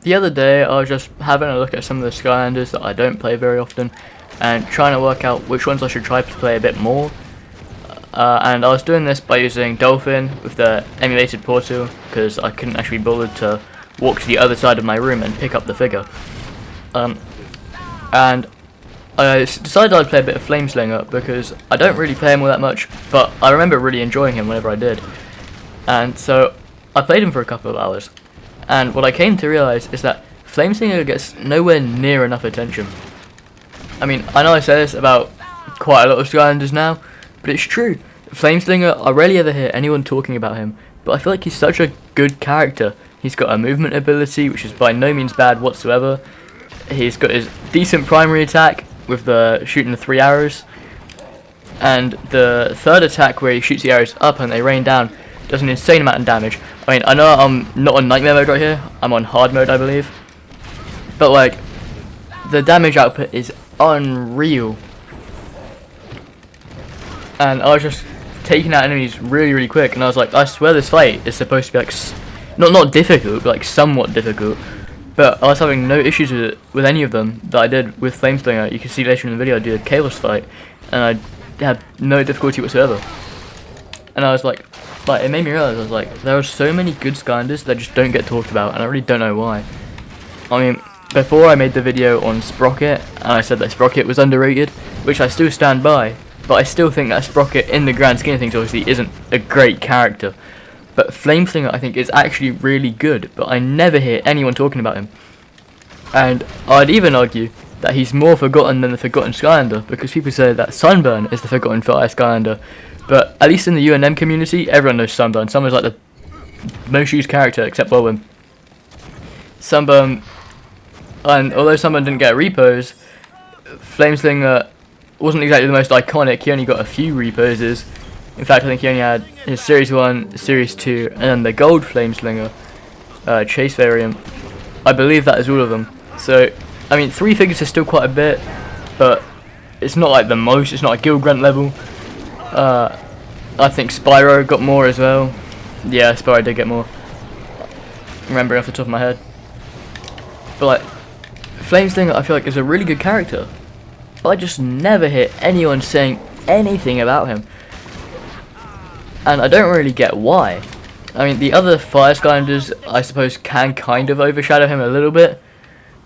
The other day I was just having a look at some of the Skylanders that I don't play very often and trying to work out which ones I should try to play a bit more. And I was doing this by using Dolphin with the emulated portal because I couldn't actually bother to walk to the other side of my room and pick up the figure. And I decided I'd play a bit of Flameslinger because I don't really play him all that much, but I remember really enjoying him whenever I did. And so I played him for a couple of hours. And what I came to realise is that Flameslinger gets nowhere near enough attention. I mean, I know I say this about quite a lot of Skylanders now, but it's true. Flameslinger, I rarely ever hear anyone talking about him, but I feel like he's such a good character. He's got a movement ability, which is by no means bad whatsoever. He's got his decent primary attack with the shooting the 3 arrows, and the third attack where he shoots the arrows up and they rain down does an insane amount of damage. I mean, I know I'm not on nightmare mode right here, I'm on hard mode I believe, but like, the damage output is unreal. And I was just taking out enemies really quick, and I was like, I swear this fight is supposed to be like, not difficult, but like somewhat difficult. But I was having no issues with it, with any of them that I did with Flameslinger. You can see later in the video I did a Chaos fight, and I had no difficulty whatsoever. And I was like, it made me realise, I was like, there are so many good Skylanders that just don't get talked about, and I really don't know why. I mean, before I made the video on Sprocket, and I said that Sprocket was underrated, which I still stand by, but I still think that Sprocket, in the grand scheme of things, obviously isn't a great character. But Flameslinger, I think, is actually really good, but I never hear anyone talking about him. And I'd even argue that he's more forgotten than the Forgotten Skylander, because people say that Sunburn is the Forgotten Fire Skylander, but at least in the UNM community, everyone knows Sunburn. Sunburn's like the most used character, except Whirlwind. Sunburn, and although Sunburn didn't get repos, Flameslinger wasn't exactly the most iconic. He only got a few reposes. In fact, I think he only had his Series 1, Series 2, and then the Gold Flameslinger Chase variant. I believe that is all of them. So, I mean, 3 figures is still quite a bit, but it's not like the most, it's not a Gil Grunt level. I think Spyro got more as well. Yeah, Spyro did get more. Remembering off the top of my head. But like, Flameslinger I feel like is a really good character, but I just never hear anyone saying anything about him. And I don't really get why. I mean, the other Fire Skylanders, I suppose, can kind of overshadow him a little bit.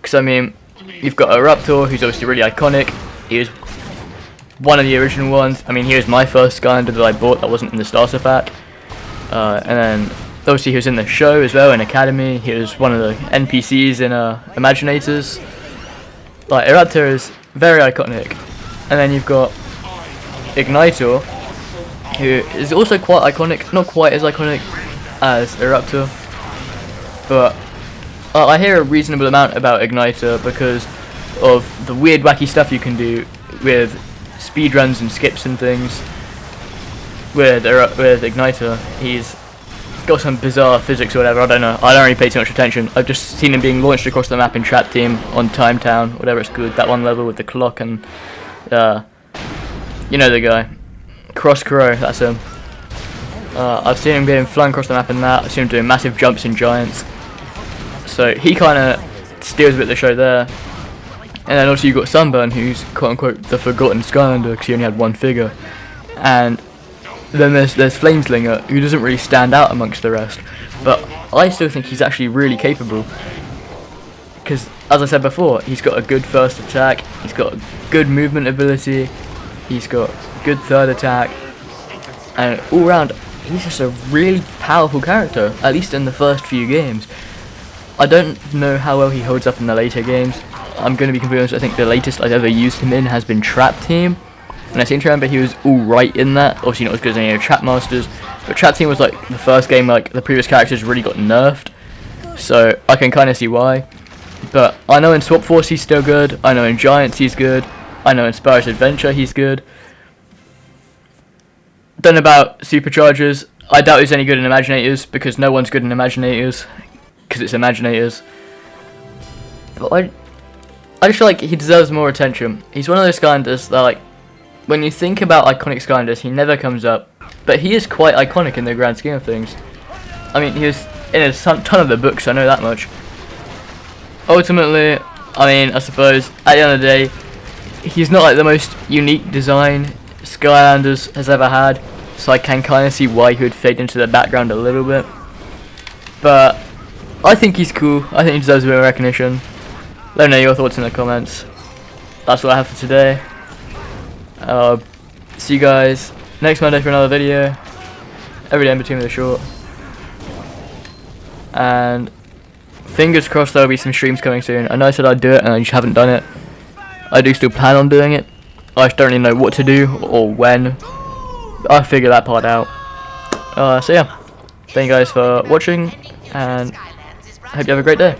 Because, I mean, you've got Eruptor, who's obviously really iconic. He was one of the original ones. I mean, he was my first Skylander that I bought that wasn't in the starter pack. And then, obviously, he was in the show as well, in Academy. He was one of the NPCs in Imaginators. Like, Eruptor is very iconic. And then you've got Ignitor, who is also quite iconic, not quite as iconic as Eruptor, but I hear a reasonable amount about Ignitor because of the weird wacky stuff you can do with speedruns and skips and things. With Ignitor, he's got some bizarre physics or whatever, I don't know, I don't really pay too much attention. I've just seen him being launched across the map in Trap Team on Time Town, whatever it's called, that one level with the clock and, you know the guy. Cross Crow, that's him. I've seen him getting flung across the map in that. I've seen him doing massive jumps in Giants. So he kind of steals a bit of the show there. And then also you've got Sunburn, who's quote unquote the Forgotten Skylander because he only had one figure. And then there's Flameslinger, who doesn't really stand out amongst the rest. But I still think he's actually really capable. Because, as I said before, he's got a good first attack, he's got a good movement ability, he's got good third attack, and all round he's just a really powerful character, at least in the first few games. I don't know how well he holds up in the later games. I'm going to be completely honest, I think the latest I've ever used him in has been Trap Team, and I seem to remember he was alright in that. Obviously not as good as any of Trap Masters, but Trap Team was like the first game like the previous characters really got nerfed, so I can kind of see why. But I know in Swap Force he's still good, I know in Giants he's good, I know in Spyro's Adventure he's good. Don't know about Superchargers. I doubt he's any good in Imaginators because no one's good in Imaginators because it's Imaginators. But I just feel like he deserves more attention. He's one of those Skylanders that, like, when you think about iconic Skylanders, he never comes up. But he is quite iconic in the grand scheme of things. I mean, he was in a ton of the books, I know that much. ultimately, I mean, I suppose at the end of the day, he's not like the most unique design Skylanders has ever had, so I can kind of see why he would fade into the background a little bit. But I think he's cool. I think he deserves a bit of recognition. Let me know your thoughts in the comments. That's what I have for today. See you guys next Monday for another video. Every day in between the short. And fingers crossed there'll be some streams coming soon. I know I said I'd do it and I just haven't done it. I do still plan on doing it. I just don't really know what to do or when. I'll figure that part out. So yeah, thank you guys for watching and I hope you have a great day.